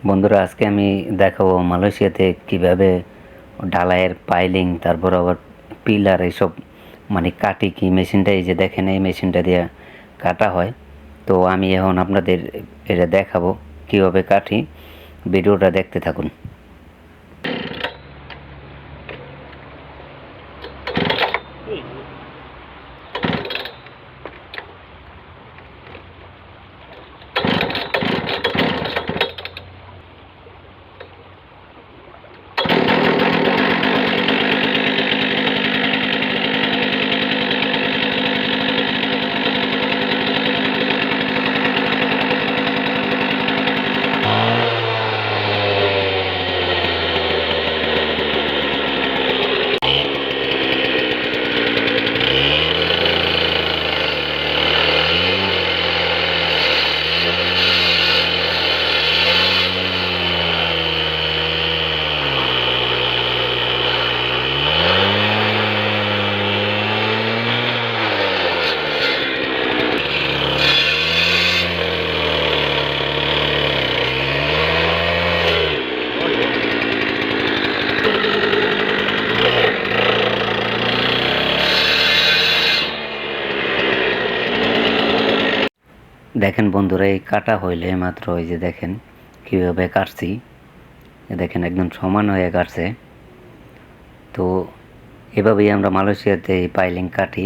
বন্ধুরা, আজকে আমি দেখাবো মালয়েশিয়াতে কিভাবে ঢালাইয়ের পাইলিং, তারপর আবার পিলার এইসব কাটি কি মেশিনটা, এই যে দেখেন এই মেশিনটা দিয়ে কাটা হয়। তো আমি এখন আপনাদের এটা দেখাবো কিভাবে কাটি। ভিডিওটা দেখতে থাকুন। দেখেন বন্ধুরা, এই কাটা হইলে মাত্র এই যে দেখেন কীভাবে কাটছি। দেখেন একদম সমান হয়ে কাটছে। তো এভাবেই আমরা মালয়েশিয়াতে এই পাইলিং কাটি।